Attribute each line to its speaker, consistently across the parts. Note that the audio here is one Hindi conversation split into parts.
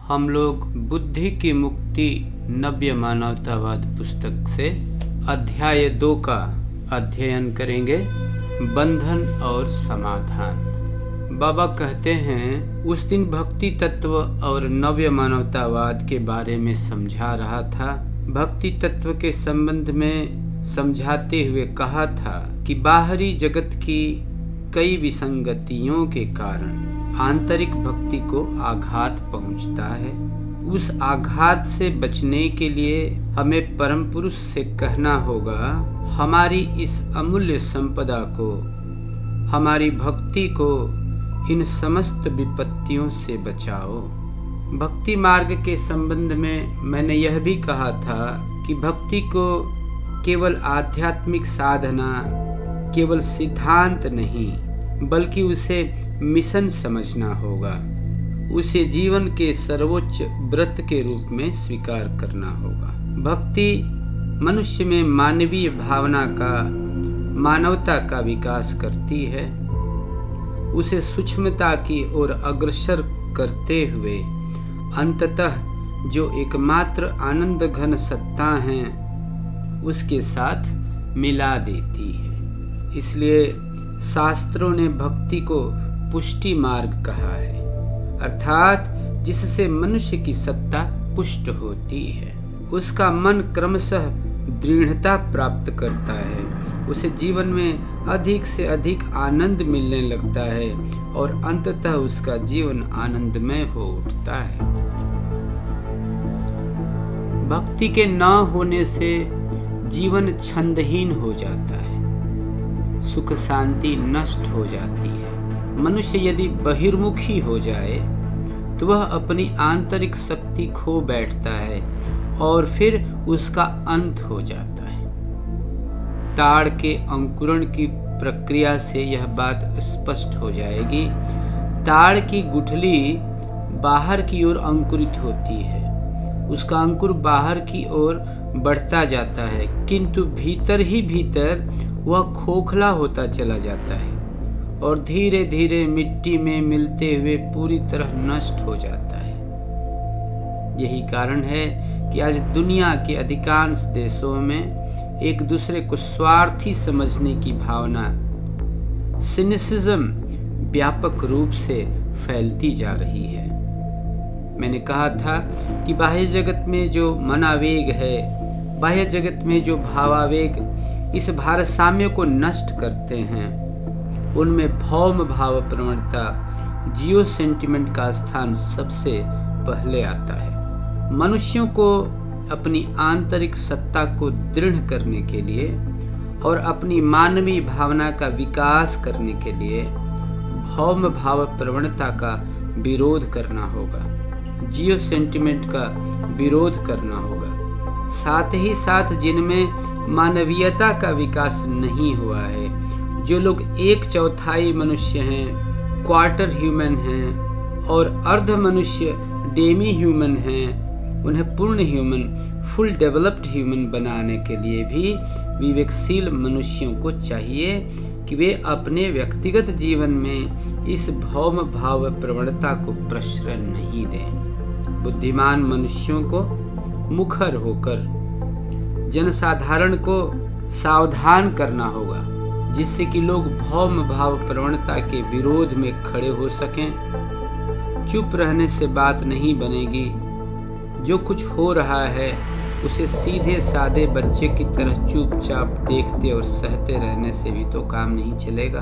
Speaker 1: हम लोग बुद्धि की मुक्ति नव्य मानवतावाद पुस्तक से अध्याय 2 का अध्ययन करेंगे, बंधन और समाधान। बाबा कहते हैं, उस दिन भक्ति तत्व और नव्य मानवतावाद के बारे में समझा रहा था। भक्ति तत्व के संबंध में समझाते हुए कहा था कि बाहरी जगत की कई विसंगतियों के कारण आंतरिक भक्ति को आघात पहुंचता है। उस आघात से बचने के लिए हमें परम पुरुष से कहना होगा, हमारी इस अमूल्य संपदा को, हमारी भक्ति को इन समस्त विपत्तियों से बचाओ। भक्ति मार्ग के संबंध में मैंने यह भी कहा था कि भक्ति को केवल आध्यात्मिक साधना, केवल सिद्धांत नहीं, बल्कि उसे मिशन समझना होगा। उसे जीवन के सर्वोच्च व्रत के रूप में स्वीकार करना होगा। भक्ति मनुष्य में मानवीय भावना का, मानवता का विकास करती है। उसे सूक्ष्मता की ओर अग्रसर करते हुए अंततः जो एकमात्र आनंद घन सत्ता है उसके साथ मिला देती है। इसलिए शास्त्रों ने भक्ति को पुष्टि मार्ग कहा है, अर्थात जिससे मनुष्य की सत्ता पुष्ट होती है। उसका मन क्रमशः दृढ़ता प्राप्त करता है, उसे जीवन में अधिक से अधिक आनंद मिलने लगता है और अंततः उसका जीवन आनंदमय हो उठता है। भक्ति के न होने से जीवन छंदहीन हो जाता है, सुख शांति नष्ट हो जाती है। मनुष्य यदि बहिर्मुखी हो जाए तो वह अपनी आंतरिक शक्ति खो बैठता है और फिर उसका अंत हो जाता है। ताड़ के अंकुरण की प्रक्रिया से यह बात स्पष्ट हो जाएगी। ताड़ की गुठली बाहर की ओर अंकुरित होती है, उसका अंकुर बाहर की ओर बढ़ता जाता है, किंतु भीतर ही भीतर वह खोखला होता चला जाता है और धीरे धीरे मिट्टी में मिलते हुए पूरी तरह नष्ट हो जाता है। यही कारण है कि आज दुनिया के अधिकांश देशों में एक दूसरे को स्वार्थी समझने की भावना, सिनिसिज्म व्यापक रूप से फैलती जा रही है। मैंने कहा था कि बाह्य जगत में जो मनावेग है, बाह्य जगत में जो भावावेग इस भारसाम्य को नष्ट करते हैं, उनमें भौम भाव प्रवणता, जियो सेंटिमेंट का स्थान सबसे पहले आता है। मनुष्यों को अपनी आंतरिक सत्ता को दृढ़ करने के लिए और अपनी मानवीय भावना का विकास करने के लिए भौम भाव प्रवणता का विरोध करना होगा, जियो सेंटिमेंट का विरोध करना होगा। साथ ही साथ जिनमें मानवीयता का विकास नहीं हुआ है, जो लोग 1/4 मनुष्य हैं, क्वार्टर ह्यूमन हैं और अर्ध मनुष्य डेमी ह्यूमन हैं, उन्हें पूर्ण ह्यूमन, फुल डेवलप्ड ह्यूमन बनाने के लिए भी विवेकशील मनुष्यों को चाहिए कि वे अपने व्यक्तिगत जीवन में इस भौम भाव प्रवणता को प्रश्रय नहीं दें। बुद्धिमान मनुष्यों को मुखर होकर जनसाधारण को सावधान करना होगा, जिससे कि लोग भौम भाव प्रवणता के विरोध में खड़े हो सकें। चुप रहने से बात नहीं बनेगी। जो कुछ हो रहा है उसे सीधे साधे बच्चे की तरह चुपचाप देखते और सहते रहने से भी तो काम नहीं चलेगा।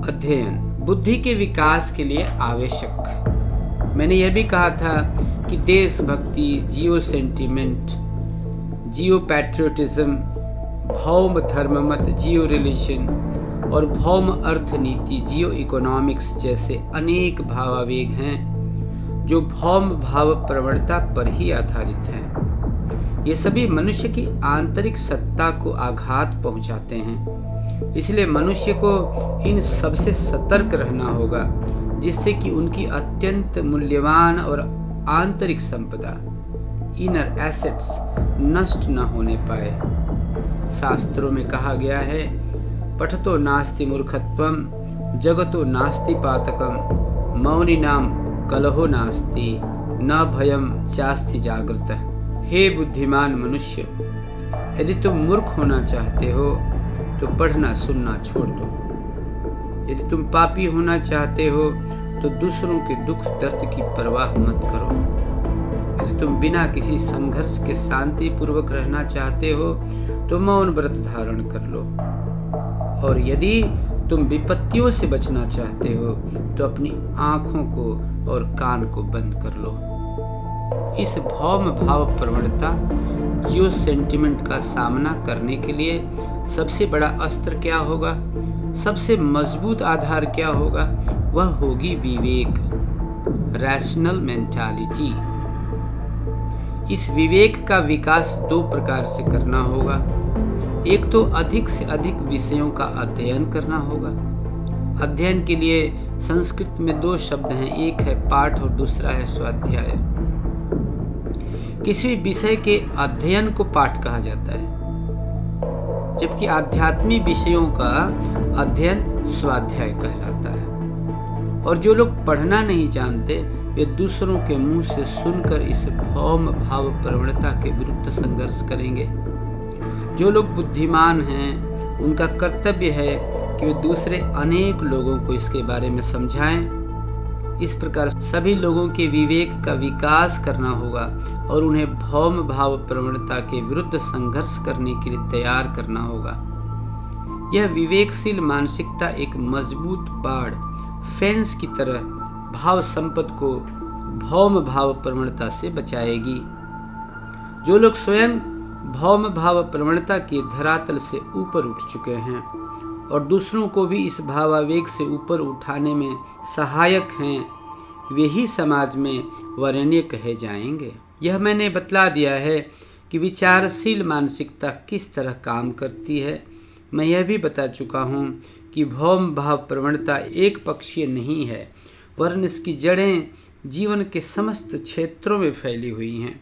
Speaker 1: अध्ययन बुद्धि के विकास के लिए आवश्यक। मैंने यह भी कहा था कि देशभक्ति, जियो सेंटिमेंट, जियो पैट्रियोटिज्म, भौम धर्ममत, जियो रिलीजन और भौम अर्थनीति, जियो इकोनॉमिक्स जैसे अनेक भावावेग हैं जो भौम भाव प्रवणता पर ही आधारित हैं। ये सभी मनुष्य की आंतरिक सत्ता को आघात पहुंचाते हैं। इसलिए मनुष्य को इन सबसे सतर्क रहना होगा, जिससे कि उनकी अत्यंत मूल्यवान और आंतरिक संपदा, इनर एसेट्स नष्ट न होने पाए। शास्त्रों में कहा गया है, पठतो नास्ति मूर्खत्वम, जगतो नास्ति पातकम, मौनिनाम कलहो नास्ति, न भयम चास्ति जागृत। हे बुद्धिमान मनुष्य, यदि तुम मूर्ख होना चाहते हो तो पढ़ना सुनना छोड़ दो। यदि तुम पापी होना चाहते हो तो दूसरों के दुख दर्द की परवाह मत करो। यदि तुम बिना किसी संघर्ष के शांति पूर्वक रहना चाहते हो तो मौन व्रत धारण कर लो। और यदि तुम विपत्तियों से बचना चाहते हो तो अपनी आंखों को और कान को बंद कर लो। इस भौम भाव प्रवणता जियो सेंटिमेंट का सामना करने के लिए सबसे बड़ा अस्त्र क्या होगा, सबसे मजबूत आधार क्या होगा? वह होगी विवेक, रैशनल मेंटालिटी। इस विवेक का विकास दो प्रकार से करना होगा। एक तो अधिक से अधिक विषयों का अध्ययन करना होगा। अध्ययन के लिए संस्कृत में दो शब्द हैं, एक है पाठ और दूसरा है स्वाध्याय। किसी विषय के अध्ययन को पाठ कहा जाता है, जबकि आध्यात्मिक विषयों का अध्ययन स्वाध्याय कहलाता है। और जो लोग पढ़ना नहीं जानते वे दूसरों के मुंह से सुनकर इस भौम भाव प्रवणता के विरुद्ध संघर्ष करेंगे। जो लोग बुद्धिमान हैं उनका कर्तव्य है कि वे दूसरे अनेक लोगों को इसके बारे में समझाएं। इस प्रकार सभी लोगों के विवेक का विकास करना होगा और उन्हें भौम भाव प्रवणता के विरुद्ध संघर्ष करने के लिए तैयार करना होगा। यह विवेकशील मानसिकता एक मजबूत बाड़, फेंस की तरह भाव संपद को भौम भाव प्रवणता से बचाएगी। जो लोग स्वयं भौम भाव प्रवणता के धरातल से ऊपर उठ चुके हैं और दूसरों को भी इस भावावेग से ऊपर उठाने में सहायक हैं, वे ही समाज में वरेण्य कहे जाएंगे। यह मैंने बतला दिया है कि विचारशील मानसिकता किस तरह काम करती है। मैं यह भी बता चुका हूँ कि भौम भाव प्रवणता एक पक्षीय नहीं है, वरन इसकी जड़ें जीवन के समस्त क्षेत्रों में फैली हुई हैं।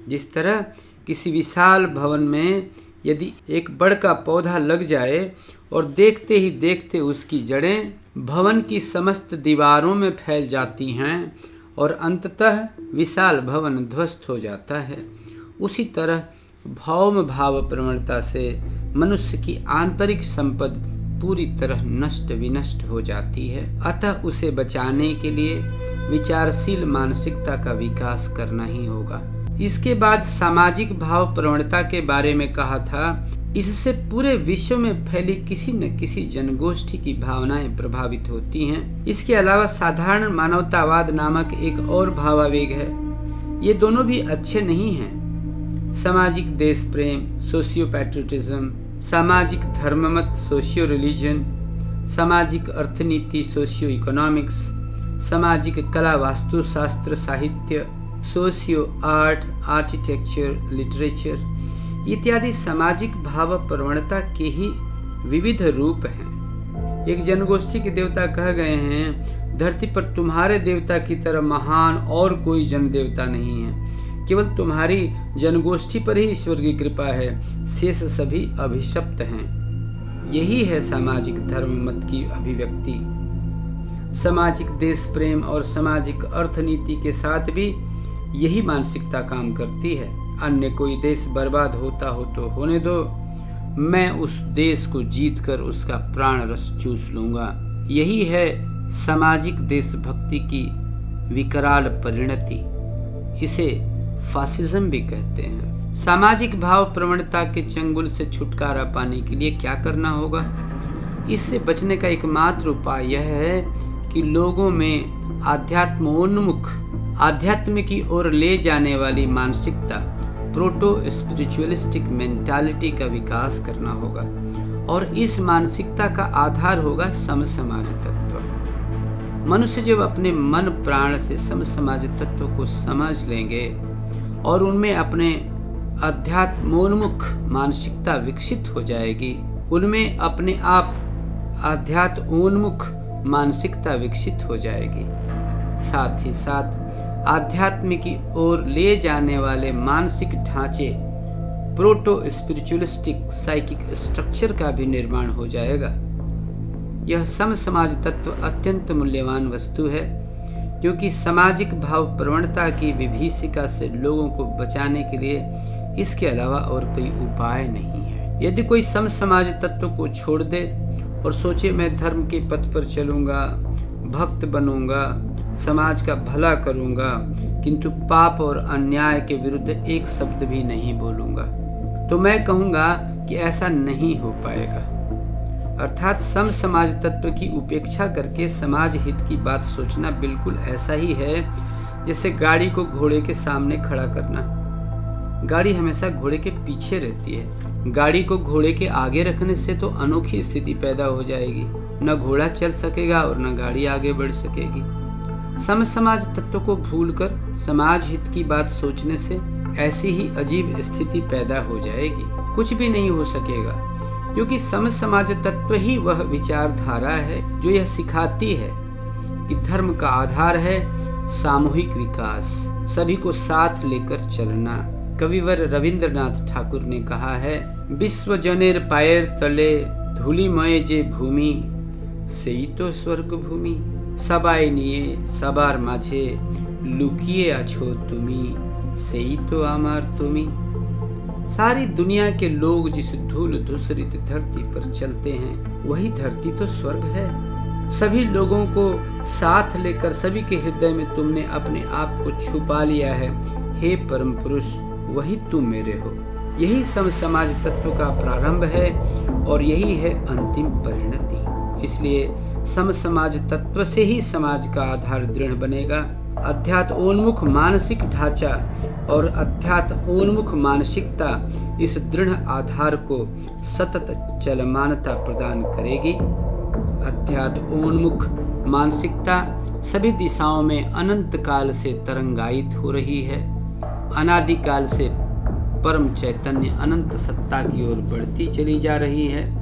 Speaker 1: जिस तरह किसी विशाल भवन में यदि एक बड़ का पौधा लग जाए और देखते ही देखते उसकी जड़ें भवन की समस्त दीवारों में फैल जाती हैं और अंततः विशाल भवन ध्वस्त हो जाता है, उसी तरह भौम भाव प्रवणता से मनुष्य की आंतरिक संपद पूरी तरह नष्ट विनष्ट हो जाती है। अतः उसे बचाने के लिए विचारशील मानसिकता का विकास करना ही होगा। इसके बाद सामाजिक भाव प्रवणता के बारे में कहा था, इससे पूरे विश्व में फैली किसी न किसी जनगोष्ठी की भावनाएं प्रभावित होती हैं। इसके अलावा साधारण मानवतावाद नामक एक और भावावेग है। ये दोनों भी अच्छे नहीं हैं। सामाजिक देश प्रेम, सोशियो पैट्रियोटिज्म, सामाजिक धर्ममत, सोशियो रिलीजन, सामाजिक अर्थनीति, सोशियो इकोनॉमिक्स, सामाजिक कला, वास्तुशास्त्र, साहित्य, सोशियो आर्ट, आर्किटेक्चर, लिटरेचर इत्यादि सामाजिक भाव प्रवणता के ही विविध रूप हैं। एक जनगोष्ठी के देवता कह गए हैं, धरती पर तुम्हारे देवता की तरह महान और कोई जन देवता नहीं है, केवल तुम्हारी जनगोष्ठी पर ही ईश्वर की कृपा है, शेष सभी अभिशप्त हैं। यही है सामाजिक धर्म मत की अभिव्यक्ति। सामाजिक देश प्रेम और सामाजिक अर्थनीति के साथ भी यही मानसिकता काम करती है। अन्य कोई देश बर्बाद होता हो तो होने दो, मैं उस देश को जीतकर उसका प्राण रस चूस लूंगा। यही है सामाजिक देशभक्ति की विकराल परिणति। इसे फासिज्म भी कहते हैं। सामाजिक भाव प्रवणता के चंगुल से छुटकारा पाने के लिए क्या करना होगा? इससे बचने का एकमात्र उपाय यह है कि लोगों में आध्यात्म की ओर ले जाने वाली मानसिकता, प्रोटो स्पिरिचुअलिस्टिक मेंटालिटी का विकास करना होगा। और इस मानसिकता का आधार होगा समसमाज तत्व। मनुष्य जब अपने मन प्राण से समसमाज तत्व को समझ लेंगे और उनमें अपने अध्यात्मोन्मुख मानसिकता विकसित हो जाएगी, उनमें अपने आप अध्यात्मोन्मुख मानसिकता विकसित हो जाएगी। साथ ही साथ आध्यात्म की ओर ले जाने वाले मानसिक ढांचे, प्रोटो स्पिरिचुअलिस्टिक साइकिक स्ट्रक्चर का भी निर्माण हो जाएगा। यह समसमाज तत्व अत्यंत मूल्यवान वस्तु है, क्योंकि सामाजिक भाव प्रवणता की विभीषिका से लोगों को बचाने के लिए इसके अलावा और कोई उपाय नहीं है। यदि कोई समसमाज तत्व को छोड़ दे और सोचे मैं धर्म के पथ पर चलूंगा, भक्त बनूंगा, समाज का भला करूंगा, किंतु पाप और अन्याय के विरुद्ध एक शब्द भी नहीं बोलूंगा, तो मैं कहूंगा कि ऐसा नहीं हो पाएगा। अर्थात समसमाज तत्व की उपेक्षा करके समाज हित की बात सोचना बिल्कुल ऐसा ही है जैसे गाड़ी को घोड़े के सामने खड़ा करना। गाड़ी हमेशा घोड़े के पीछे रहती है। गाड़ी को घोड़े के आगे रखने से तो अनोखी स्थिति पैदा हो जाएगी, न घोड़ा चल सकेगा और न गाड़ी आगे बढ़ सकेगी। समसमाज तत्व को भूलकर समाज हित की बात सोचने से ऐसी ही अजीब स्थिति पैदा हो जाएगी, कुछ भी नहीं हो सकेगा, क्योंकि समसमाज तत्व ही वह विचारधारा है जो यह सिखाती है कि धर्म का आधार है सामूहिक विकास, सभी को साथ लेकर चलना। कविवर रविंद्रनाथ ठाकुर ने कहा है, विश्व जनेर पायर तले धूलिमय जे भूमि सेई तो स्वर्ग भूमि, सबाई निये सबार माझे लुकिए आछो तुमी सेई तो आमार तुमी। सारी दुनिया के लोग जिस धूल धूसरित धरती पर चलते हैं वही धरती तो स्वर्ग है। सभी लोगों को साथ लेकर सभी के हृदय में तुमने अपने आप को छुपा लिया है। हे परम पुरुष, वही तुम मेरे हो। यही समसमाज तत्व का प्रारंभ है और यही है अंतिम परिणति। इसलिए समसमाज तत्व से ही समाज का आधार दृढ़ बनेगा। अध्यात्मोन्मुख मानसिक ढांचा और अध्यात्मोन्मुख मानसिकता इस दृढ़ आधार को सतत चलमानता प्रदान करेगी। अध्यात्मोन्मुख मानसिकता सभी दिशाओं में अनंत काल से तरंगायित हो रही है। अनादिकाल से परम चैतन्य अनंत सत्ता की ओर बढ़ती चली जा रही है।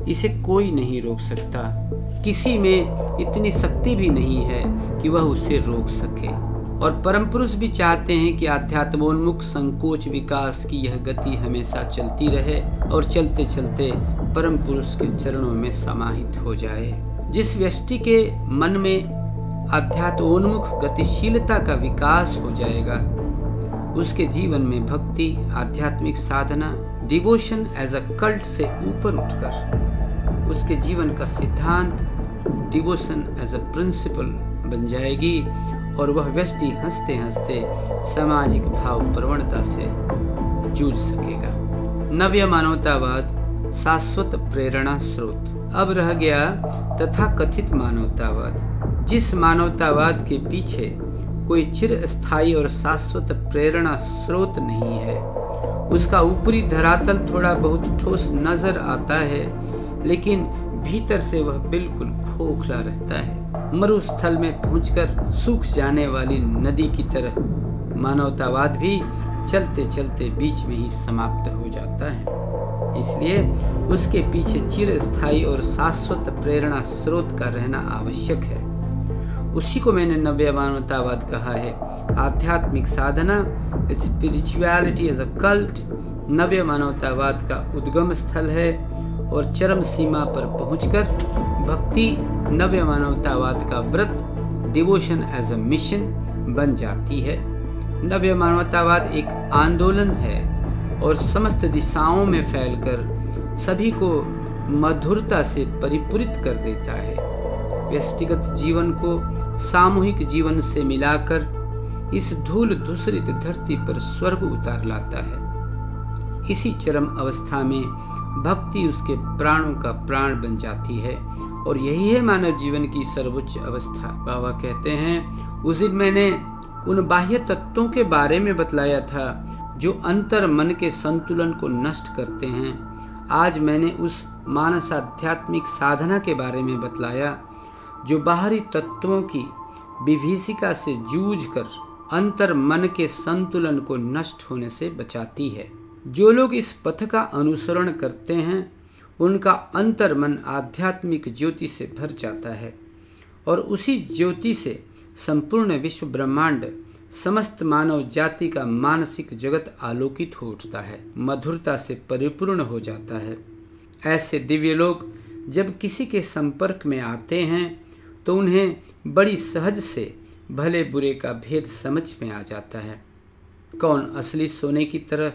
Speaker 1: इसे कोई नहीं रोक सकता। किसी में इतनी शक्ति भी नहीं है कि वह उसे रोक सके। और परम पुरुष भी चाहते हैं कि आध्यात्मोन्मुख संकोच विकास की यह गति हमेशा चलती रहे और चलते चलते परम पुरुष के चरणों में समाहित हो जाए। जिस व्यक्ति के मन में आध्यात्मोन्मुख गतिशीलता का विकास हो जाएगा, उसके जीवन में भक्ति, आध्यात्मिक साधना, डिवोशन एज अ कल्ट से ऊपर उठकर उसके जीवन का सिद्धांत डिवोशन एज अ प्रिंसिपल बन जाएगी और वह व्यक्ति हंसते हंसते सामाजिक भाव प्रवणता से जूझ सकेगा। नव्य मानवतावाद शाश्वत प्रेरणा स्रोत। अब रह गया तथाकथित मानवतावाद। जिस मानवतावाद के पीछे कोई चिरस्थायी और शाश्वत प्रेरणा स्रोत नहीं है, उसका ऊपरी धरातल थोड़ा बहुत ठोस नजर आता है, लेकिन भीतर से वह बिल्कुल खोखला रहता है। मरुस्थल में पहुंचकर सूख जाने वाली नदी की तरह मानवतावाद भी चलते चलते बीच में ही समाप्त हो जाता है। इसलिए उसके पीछे चिरस्थायी और शाश्वत प्रेरणा स्रोत का रहना आवश्यक है। उसी को मैंने नव्य मानवतावाद कहा है। आध्यात्मिक साधना, स्पिरिचुअलिटी एज अ कल्ट, नव्य मानवतावाद का उद्गम स्थल है और चरम सीमा पर पहुंचकर भक्ति नव्य मानवतावाद का व्रत, डिवोशन एज अ मिशन बन जाती है। नव्य मानवतावाद एक आंदोलन है और समस्त दिशाओं में फैलकर सभी को मधुरता से परिपूरित कर देता है। व्यक्तिगत जीवन को सामूहिक जीवन से मिलाकर इस धूल धूसरित धरती पर स्वर्ग उतार लाता है। इसी चरम अवस्था में भक्ति उसके प्राणों का प्राण बन जाती है और यही है मानव जीवन की सर्वोच्च अवस्था। बाबा कहते हैं, उस दिन मैंने उन बाह्य तत्वों के बारे में बतलाया था जो अंतर मन के संतुलन को नष्ट करते हैं। आज मैंने उस मानस आध्यात्मिक साधना के बारे में बतलाया जो बाहरी तत्वों की विभीषिका से जूझकर अंतर मन के संतुलन को नष्ट होने से बचाती है। जो लोग इस पथ का अनुसरण करते हैं उनका अंतर मन आध्यात्मिक ज्योति से भर जाता है और उसी ज्योति से संपूर्ण विश्व ब्रह्मांड, समस्त मानव जाति का मानसिक जगत आलोकित हो उठता है, मधुरता से परिपूर्ण हो जाता है। ऐसे दिव्य लोग जब किसी के संपर्क में आते हैं तो उन्हें बड़ी सहज से भले बुरे का भेद समझ में आ जाता है। कौन असली सोने की तरह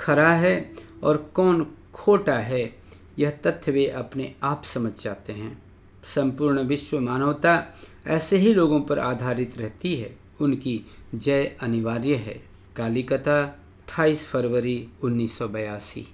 Speaker 1: खरा है और कौन खोटा है, यह तथ्य वे अपने आप समझ जाते हैं। संपूर्ण विश्व मानवता ऐसे ही लोगों पर आधारित रहती है। उनकी जय अनिवार्य है। काली कथा 28 फरवरी 1982।